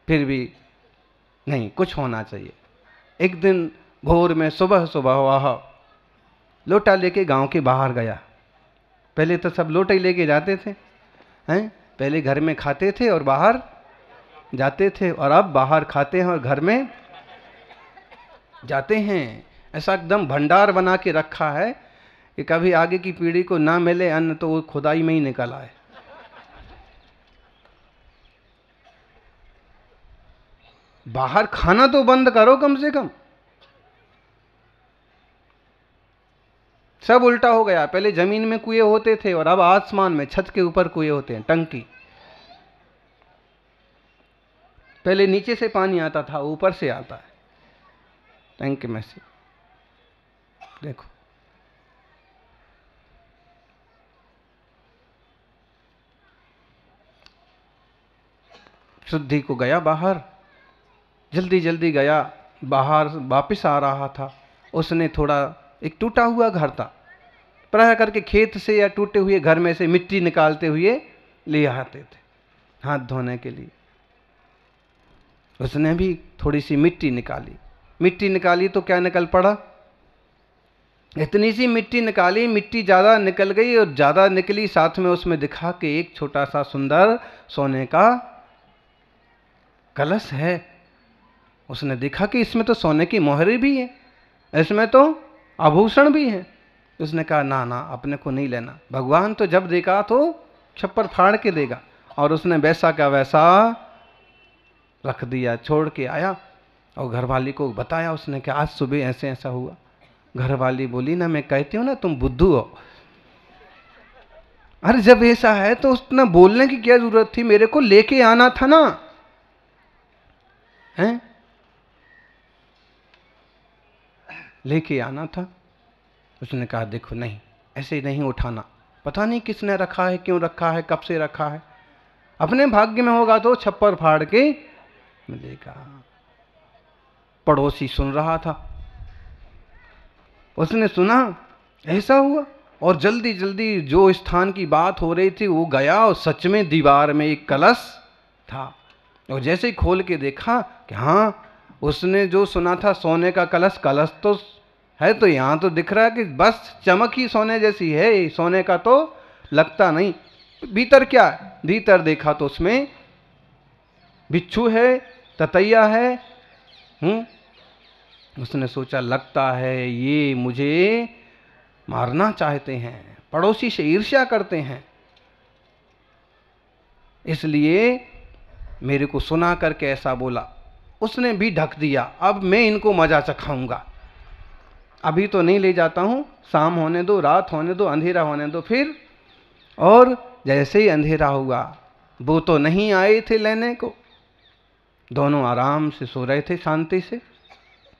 फिर भी नहीं, कुछ होना चाहिए। एक दिन भोर में सुबह सुबह वह लोटा लेके गांव के बाहर गया। पहले तो सब लोटे लेके जाते थे, हैं? पहले घर में खाते थे और बाहर जाते थे, और अब बाहर खाते हैं और घर में जाते हैं। ऐसा एकदम भंडार बना के रखा है कि कभी आगे की पीढ़ी को ना मिले अन्न तो वो खुदाई में ही निकल आए। बाहर खाना तो बंद करो कम से कम। सब उल्टा हो गया। पहले जमीन में कुएं होते थे और अब आसमान में, छत के ऊपर कुएं होते हैं, टंकी। पहले नीचे से पानी आता था, ऊपर से आता है टंकी में से। देखो, शुद्धि को गया बाहर, जल्दी जल्दी गया बाहर, वापिस आ रहा था। उसने थोड़ा, एक टूटा हुआ घर था, प्राय करके खेत से या टूटे हुए घर में से मिट्टी निकालते हुए ले आते थे हाथ धोने के लिए। उसने भी थोड़ी सी मिट्टी निकाली। मिट्टी निकाली तो क्या निकल पड़ा? इतनी सी मिट्टी निकाली, मिट्टी ज़्यादा निकल गई, और ज़्यादा निकली साथ में उसमें दिखा कि एक छोटा सा सुंदर सोने का कलश है। उसने देखा कि इसमें तो सोने की मोहरें भी है, इसमें तो आभूषण भी है। उसने कहा ना ना, अपने को नहीं लेना, भगवान तो जब देखा तो छप्पर फाड़ के देगा। और उसने वैसा का वैसा रख दिया, छोड़ के आया और घरवाली को बताया। उसने कहा आज सुबह ऐसे ऐसा हुआ। घरवाली बोली ना, मैं कहती हूँ ना तुम बुद्धू हो। अरे जब ऐसा है तो उसने बोलने की क्या जरूरत थी, मेरे को लेके आना था ना, हैं? लेके आना था। उसने कहा देखो नहीं, ऐसे नहीं उठाना, पता नहीं किसने रखा है, क्यों रखा है, कब से रखा है, अपने भाग्य में होगा तो छप्पर फाड़ के मिलेगा। पड़ोसी सुन रहा था, उसने सुना ऐसा हुआ, और जल्दी जल्दी जो स्थान की बात हो रही थी वो गया, और सच में दीवार में एक कलश था। और जैसे ही खोल के देखा कि हाँ, उसने जो सुना था सोने का कलश, कलश तो है, तो यहाँ तो दिख रहा है कि बस चमक ही सोने जैसी है, सोने का तो लगता नहीं। भीतर क्या है? भीतर देखा तो उसमें बिच्छू है, ततैया है। उसने सोचा लगता है ये मुझे मारना चाहते हैं, पड़ोसी से ईर्ष्या करते हैं, इसलिए मेरे को सुना करके ऐसा बोला। उसने भी ढक दिया, अब मैं इनको मजा चखाऊंगा, अभी तो नहीं ले जाता हूं, शाम होने दो, रात होने दो, अंधेरा होने दो फिर। और जैसे ही अंधेरा हुआ, वो तो नहीं आए थे लेने को, दोनों आराम से सो रहे थे शांति से,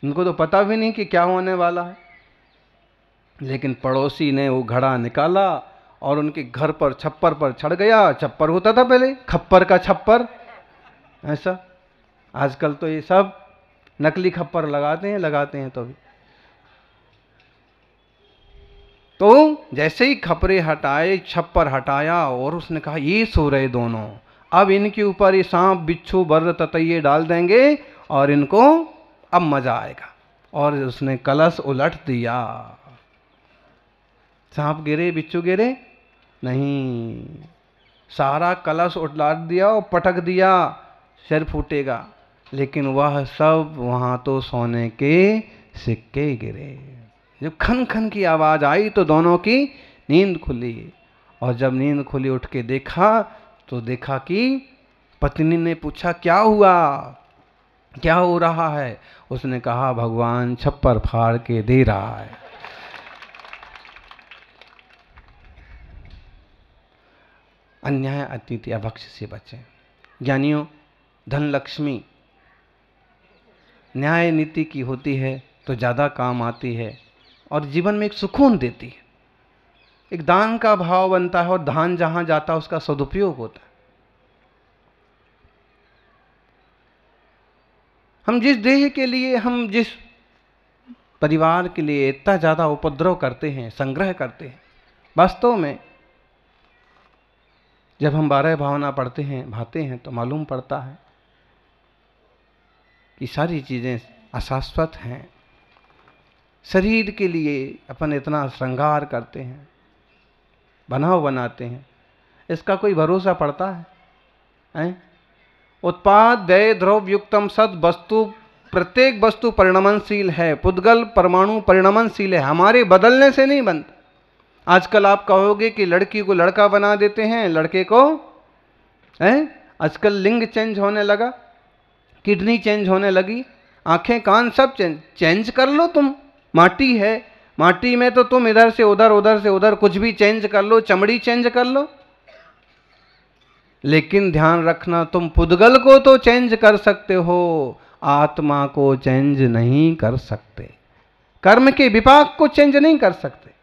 उनको तो पता भी नहीं कि क्या होने वाला है। लेकिन पड़ोसी ने वो घड़ा निकाला और उनके घर पर छप्पर पर चढ़ गया। छप्पर होता था पहले, खप्पर का छप्पर, ऐसा। आजकल तो ये सब नकली खप्पर लगाते हैं तो जैसे ही खपरे हटाए, छप्पर हटाया, और उसने कहा ये सो रहे दोनों, अब इनके ऊपर ये सांप, बिच्छू, बर्र, ततैये डाल देंगे और इनको अब मजा आएगा। और उसने कलश उलट दिया। सांप गिरे, बिच्छू गिरे नहीं, सारा कलश उलट दिया और पटक दिया, सिर फूटेगा। लेकिन वह सब वहां तो सोने के सिक्के गिरे। जब खन खन की आवाज आई तो दोनों की नींद खुली, और जब नींद खुली उठ के देखा तो देखा कि पत्नी ने पूछा क्या हुआ, क्या हो रहा है? उसने कहा भगवान छप्पर फाड़ के दे रहा है। अन्याय अतिथि अभक्ष से बचें। ज्ञानियों, धन लक्ष्मी न्याय नीति की होती है तो ज़्यादा काम आती है और जीवन में एक सुकून देती है, एक दान का भाव बनता है, और दान जहां जाता है उसका सदुपयोग होता है। हम जिस देह के लिए, हम जिस परिवार के लिए इतना ज़्यादा उपद्रव करते हैं, संग्रह करते हैं, वास्तव में जब हम 12 भावना पढ़ते हैं, भाते हैं, तो मालूम पड़ता है कि सारी चीज़ें अशाश्वत हैं। शरीर के लिए अपन इतना श्रृंगार करते हैं, बनाव बनाते हैं, इसका कोई भरोसा पड़ता है? उत्पाद व्यय द्रव्य युक्तम सद वस्तु, प्रत्येक वस्तु परिणमनशील है। पुद्गल परमाणु परिणमनशील है, हमारे बदलने से नहीं बनता। आजकल आप कहोगे कि लड़की को लड़का बना देते हैं, लड़के को आजकल लिंग चेंज होने लगा, किडनी चेंज होने लगी, आंखें कान सब चेंज कर लो तुम। माटी है, माटी में तो तुम इधर से उधर, उधर से उधर कुछ भी चेंज कर लो, चमड़ी चेंज कर लो। लेकिन ध्यान रखना, तुम पुद्गल को तो चेंज कर सकते हो, आत्मा को चेंज नहीं कर सकते। कर्म के विपाक को चेंज नहीं कर सकते।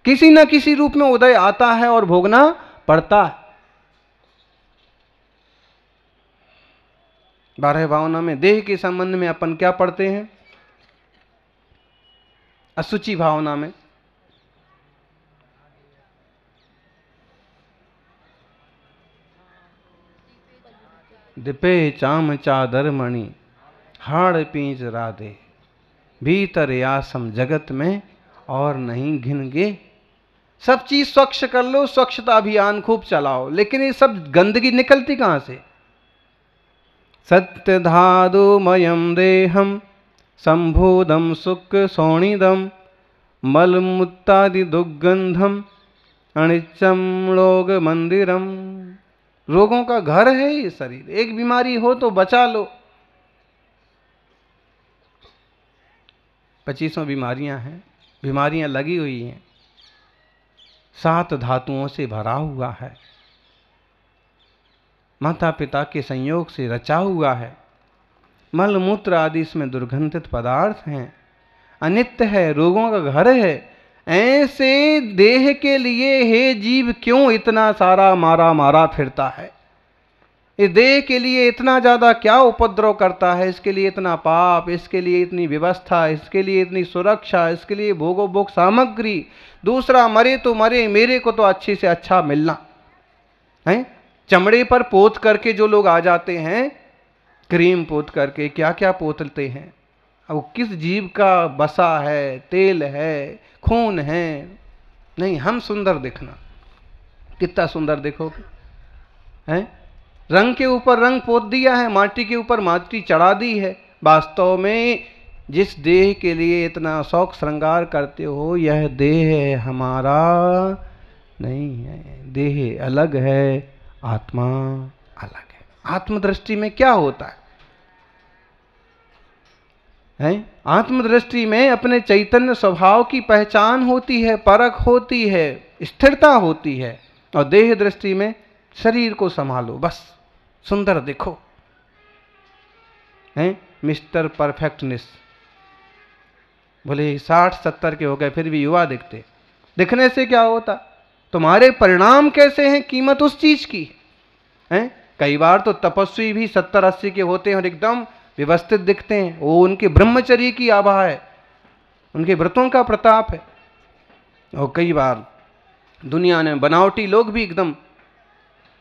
किसी न किसी रूप में उदय आता है और भोगना पड़ता है। 12 भावना में देह के संबंध में अपन क्या पढ़ते हैं? असुचि भावना में दिपे चाम चादर मणि हाड़ पींच राधे, भीतर यासम जगत में और नहीं घिनगे। सब चीज स्वच्छ कर लो, स्वच्छता अभियान खूब चलाओ, लेकिन ये सब गंदगी निकलती कहां से? सत्य धातुमयम देहम संभूदम सुख सोणिदम मलमूत्रादि दुर्गंधम अनिच्चम रोग मंदिरम। रोगों का घर है ये शरीर। एक बीमारी हो तो बचा लो। 25 बीमारियां हैं, बीमारियां लगी हुई हैं, 7 धातुओं से भरा हुआ है, माता पिता के संयोग से रचा हुआ है। मल मूत्र आदि इसमें दुर्गंधित पदार्थ हैं, अनित्य है, रोगों का घर है। ऐसे देह के लिए हे जीव क्यों इतना सारा मारा मारा फिरता है? इस देह के लिए इतना ज्यादा क्या उपद्रव करता है? इसके लिए इतना पाप, इसके लिए इतनी व्यवस्था, इसके लिए इतनी सुरक्षा, इसके लिए भोगो भोग सामग्री। दूसरा मरे तो मरे, मेरे को तो अच्छे से अच्छा मिलना है। चमड़े पर पोत करके जो लोग आ जाते हैं, क्रीम पोत करके, क्या क्या पोतते हैं। अब किस जीव का बसा है, तेल है, खून है? नहीं, हम सुंदर दिखना। कितना सुंदर देखोगे? हैं? रंग के ऊपर रंग पोत दिया है, माटी के ऊपर माटी चढ़ा दी है। वास्तव में जिस देह के लिए इतना शौक श्रृंगार करते हो, यह देह हमारा नहीं है। देह अलग है, आत्मा अलग है। आत्मदृष्टि में क्या होता है? आत्मदृष्टि में अपने चैतन्य स्वभाव की पहचान होती है, परख होती है, स्थिरता होती है। और देह दृष्टि में शरीर को संभालो, बस सुंदर दिखो। Mister perfectness. बोले 60-70 के हो गए फिर भी युवा दिखते। दिखने से क्या होता? तुम्हारे परिणाम कैसे हैं, कीमत उस चीज की है। कई बार तो तपस्वी भी 70-80 के होते हैं और एकदम व्यवस्थित दिखते हैं। वो उनके ब्रह्मचर्य की आभा है, उनके व्रतों का प्रताप है। और कई बार दुनिया में बनावटी लोग भी एकदम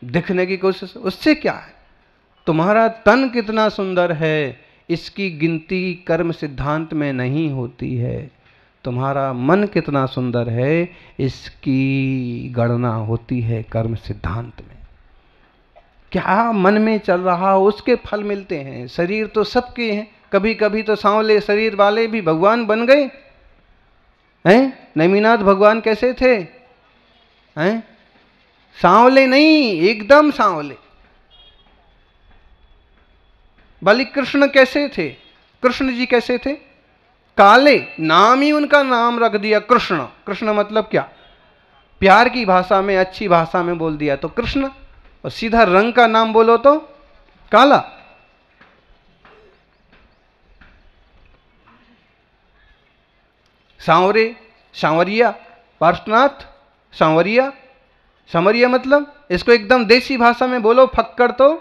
दिखने की कोशिश। उससे क्या है? तुम्हारा तन कितना सुंदर है, इसकी गिनती कर्म सिद्धांत में नहीं होती है। तुम्हारा मन कितना सुंदर है, इसकी गणना होती है कर्म सिद्धांत में। क्या मन में चल रहा हो, उसके फल मिलते हैं। शरीर तो सबके हैं, कभी कभी तो सांवले शरीर वाले भी भगवान बन गए हैं। नेमिनाथ भगवान कैसे थे? हैं? सांवले नहीं, एकदम सांवले। बलि कृष्ण कैसे थे? कृष्ण जी कैसे थे? काले, नाम ही उनका नाम रख दिया कृष्ण। कृष्ण मतलब क्या? प्यार की भाषा में, अच्छी भाषा में बोल दिया तो कृष्ण। और सीधा रंग का नाम बोलो तो काला। सांवरे, सांवरिया, पार्श्वनाथ, सांवरिया। सांवरिया मतलब, इसको एकदम देसी भाषा में बोलो फक्कड़ तो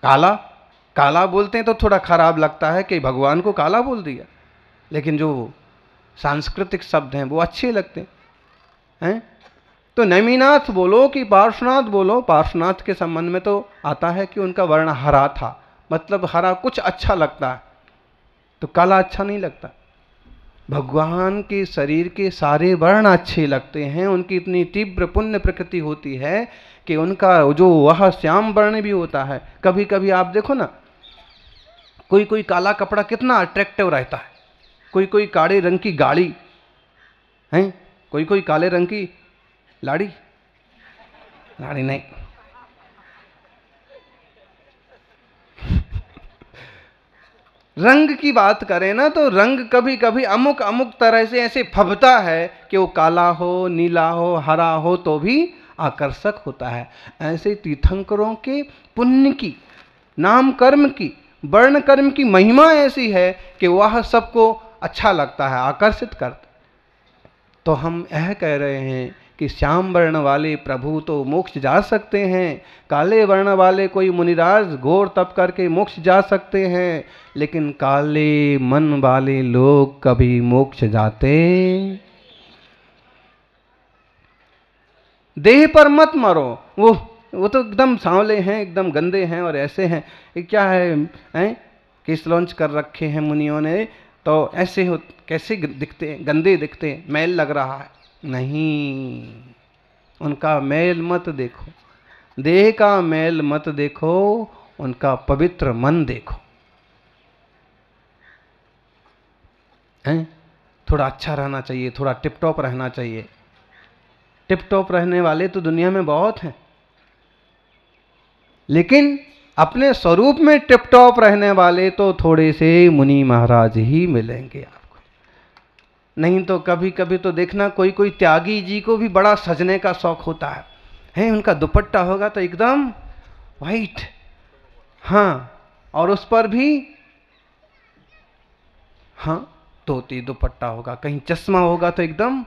काला। काला बोलते हैं तो थोड़ा खराब लगता है कि भगवान को काला बोल दिया, लेकिन जो सांस्कृतिक शब्द हैं वो अच्छे लगते हैं। तो नेमिनाथ बोलो कि पार्श्वनाथ बोलो, पार्श्वनाथ के संबंध में तो आता है कि उनका वर्ण हरा था, मतलब हरा कुछ अच्छा लगता है, तो काला अच्छा नहीं लगता। भगवान के शरीर के सारे वर्ण अच्छे लगते हैं, उनकी इतनी तीव्र पुण्य प्रकृति होती है कि उनका जो वह श्याम वर्ण भी होता है। कभी कभी आप देखो ना, कोई कोई काला कपड़ा कितना अट्रैक्टिव रहता है, कोई कोई काले रंग की गाड़ी है, कोई कोई काले रंग की लाड़ी, लाड़ी नहीं, रंग की बात करें ना तो रंग कभी कभी अमुक अमुक तरह से ऐसे फबता है कि वो काला हो, नीला हो, हरा हो तो भी आकर्षक होता है। ऐसे तीर्थंकरों के पुण्य की, नाम कर्म की, वर्ण कर्म की महिमा ऐसी है कि वह सबको अच्छा लगता है, आकर्षित करता। तो हम यह कह रहे हैं कि श्याम वर्ण वाले प्रभु तो मोक्ष जा सकते हैं, काले वर्ण वाले कोई मुनिराज घोर तप करके मोक्ष जा सकते हैं, लेकिन काले मन वाले लोग कभी मोक्ष जाते। देह पर मत मरो, वो तो एकदम सांवले हैं, एकदम गंदे हैं और ऐसे हैं, ये क्या है केस लॉन्च कर रखे हैं मुनियों ने, तो ऐसे हो, कैसे दिखते, गंदे दिखते, मैल लग रहा है। नहीं, उनका मैल मत देखो, देह का मैल मत देखो, उनका पवित्र मन देखो। हैं? थोड़ा अच्छा रहना चाहिए, थोड़ा टिप टॉप रहना चाहिए। टिप टॉप रहने वाले तो दुनिया में बहुत हैं, लेकिन अपने स्वरूप में टिप टॉप रहने वाले तो थोड़े से मुनि महाराज ही मिलेंगे आपको। नहीं तो कभी कभी तो देखना, कोई कोई त्यागी जी को भी बड़ा सजने का शौक होता है, उनका दुपट्टा होगा तो एकदम वाइट, हाँ, और उस पर भी हाँ धोती दुपट्टा होगा, कहीं चश्मा होगा तो एकदम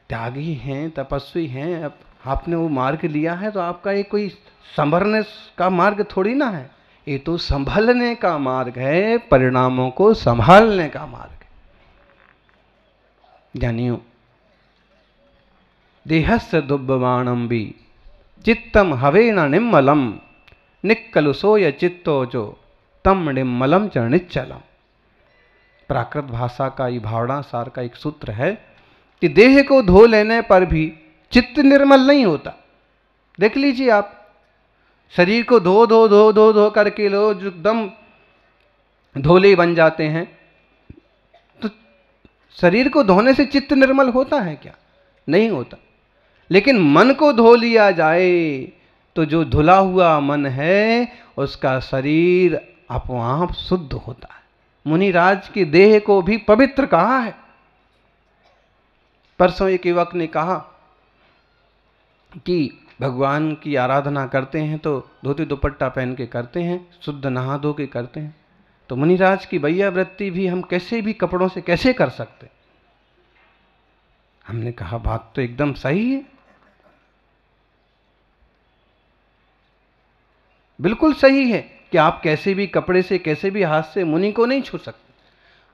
त्यागी हैं, तपस्वी हैं। अब आपने वो मार्ग लिया है तो आपका ये कोई संभरने का मार्ग थोड़ी ना है, ये तो संभलने का मार्ग है, परिणामों को संभालने का मार्ग है। जानियो, देहस्य दुब्बवाणम भी चित्तम हवेण निम्मलम निक्कलुसोय चित्तो जो तम निम्मलम च निच्चलम। प्राकृत भाषा का ये भावना सार का एक सूत्र है कि देह को धो लेने पर भी चित्त निर्मल नहीं होता। देख लीजिए आप, शरीर को धो धो धो धो धो करके लोग एकदम धोले बन जाते हैं, तो शरीर को धोने से चित्त निर्मल होता है क्या? नहीं होता। लेकिन मन को धो लिया जाए तो जो धुला हुआ मन है उसका शरीर अपने शुद्ध होता है। मुनिराज की देह को भी पवित्र कहा है। परसों एक युवक ने कहा कि भगवान की आराधना करते हैं तो धोती दुपट्टा पहन के करते हैं, शुद्ध नहा धो के करते हैं, तो मुनिराज की भैया वृत्ति भी हम कैसे भी कपड़ों से कैसे कर सकते? हमने कहा बात तो एकदम सही है, बिल्कुल सही है कि आप कैसे भी कपड़े से, कैसे भी हाथ से मुनि को नहीं छू सकते।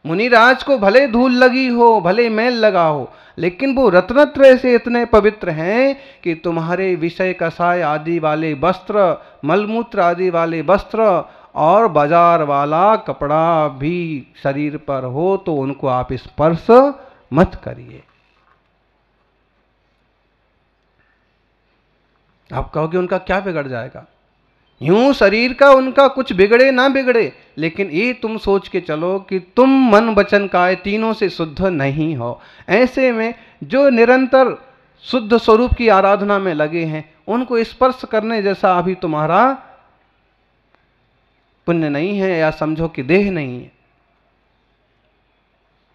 मुनिराज को भले धूल लगी हो, भले मैल लगा हो, लेकिन वो रत्नत्रय से इतने पवित्र हैं कि तुम्हारे विषय कसाय आदि वाले वस्त्र, मलमूत्र आदि वाले वस्त्र और बाजार वाला कपड़ा भी शरीर पर हो तो उनको आप स्पर्श मत करिए। आप कहोगे उनका क्या बिगड़ जाएगा? यूं शरीर का उनका कुछ बिगड़े ना बिगड़े, लेकिन ये तुम सोच के चलो कि तुम मन वचन काय तीनों से शुद्ध नहीं हो। ऐसे में जो निरंतर शुद्ध स्वरूप की आराधना में लगे हैं, उनको स्पर्श करने जैसा अभी तुम्हारा पुण्य नहीं है, या समझो कि देह नहीं है।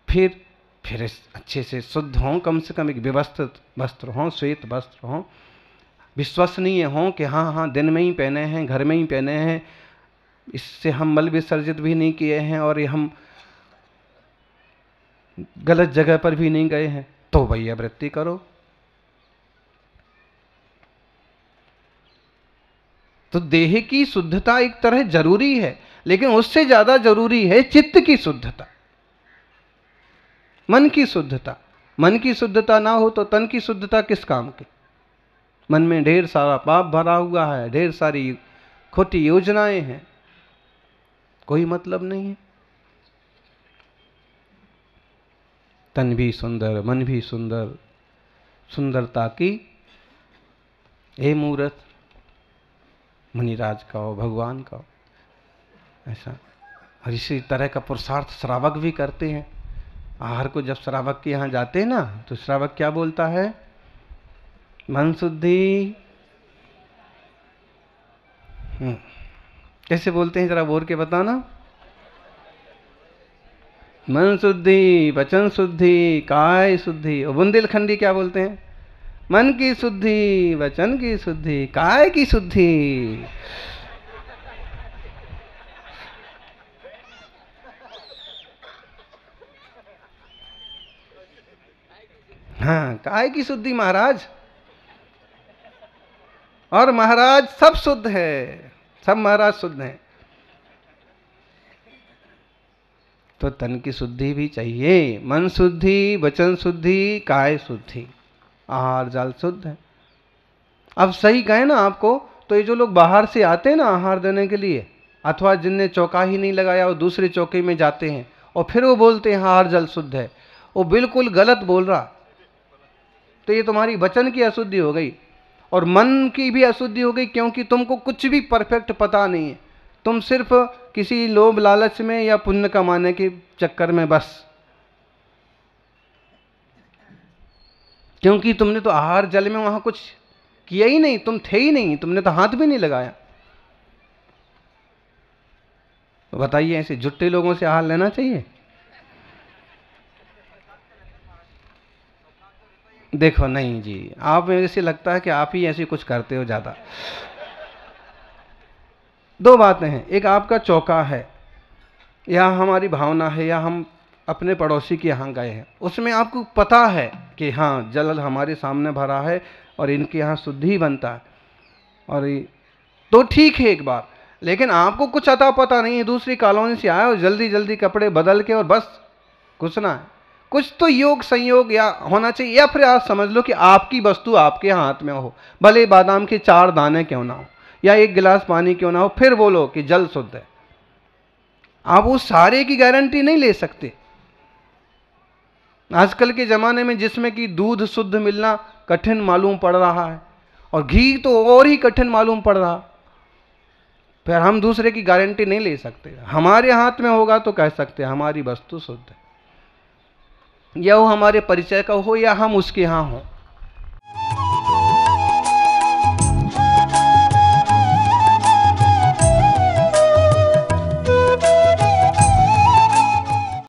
फिर अच्छे से शुद्ध हों, कम से कम एक व्यवस्थित वस्त्र हों, श्वेत वस्त्र हों, विश्वसनीय हों कि हाँ हाँ दिन में ही पहने हैं, घर में ही पहने हैं, इससे हम मल विसर्जित भी नहीं किए हैं और ये हम गलत जगह पर भी नहीं गए हैं, तो भैया वृत्ति करो। तो देह की शुद्धता एक तरह जरूरी है, लेकिन उससे ज्यादा जरूरी है चित्त की शुद्धता, मन की शुद्धता। मन की शुद्धता ना हो तो तन की शुद्धता किस काम की। मन में ढेर सारा पाप भरा हुआ है, ढेर सारी खोटी योजनाएं हैं, कोई मतलब नहीं है। तन भी सुंदर, मन भी सुंदर, सुंदरता की हे मूर्त मुनिराज का हो, भगवान का हो, ऐसा। और इसी तरह का पुरुषार्थ श्रावक भी करते हैं। आहार को जब श्रावक के यहाँ जाते हैं ना, तो श्रावक क्या बोलता है? मन शुद्धि। कैसे बोलते हैं जरा बोल के बताना? मन शुद्धि, वचन शुद्धि, काय शुद्धि। और बुंदेलखंडी क्या बोलते हैं? मन की शुद्धि, वचन की शुद्धि, काय की शुद्धि। हाँ, काय की शुद्धि महाराज। और महाराज सब शुद्ध है, सब महाराज शुद्ध हैं। तो तन की शुद्धि भी चाहिए, मन शुद्धि, वचन शुद्धि, काय शुद्धि, आहार जल शुद्ध है। अब सही कहें ना आपको, तो ये जो लोग बाहर से आते हैं ना आहार देने के लिए, अथवा जिनने चौका ही नहीं लगाया वो दूसरे चौके में जाते हैं और फिर वो बोलते हैं आहार जल शुद्ध है, वो बिल्कुल गलत बोल रहा। तो ये तुम्हारी वचन की अशुद्धि हो गई और मन की भी अशुद्धि हो गई, क्योंकि तुमको कुछ भी परफेक्ट पता नहीं है। तुम सिर्फ किसी लोभ लालच में या पुण्य कमाने के चक्कर में बस, क्योंकि तुमने तो आहार जल में वहां कुछ किया ही नहीं, तुम थे ही नहीं, तुमने तो हाथ भी नहीं लगाया। तो बताइए, ऐसे झुट्टे लोगों से आहार लेना चाहिए? देखो नहीं जी, आप मेरे से लगता है कि आप ही ऐसे कुछ करते हो ज्यादा। दो बातें हैं, एक आपका चौका है या हमारी भावना है, या हम अपने पड़ोसी के यहाँ गए हैं, उसमें आपको पता है कि हाँ जल हमारे सामने भरा है और इनके यहाँ शुद्धि बनता है, और तो ठीक है एक बार। लेकिन आपको कुछ अता पता नहीं है, दूसरी कॉलोनी से आए और जल्दी जल्दी कपड़े बदल के और बस घुसना है। कुछ तो योग संयोग या होना चाहिए, या फिर आप समझ लो कि आपकी वस्तु आपके हाथ में हो, भले बादाम के 4 दाने क्यों ना हो या 1 गिलास पानी क्यों ना हो, फिर बोलो कि जल शुद्ध है। आप उस सारे की गारंटी नहीं ले सकते। आजकल के ज़माने में जिसमें कि दूध शुद्ध मिलना कठिन मालूम पड़ रहा है और घी तो और ही कठिन मालूम पड़ रहा, फिर हम दूसरे की गारंटी नहीं ले सकते। हमारे हाथ में होगा तो कह सकते हैं हमारी वस्तु शुद्ध है, या वो हमारे परिचय का हो या हम उसके यहाँ हों।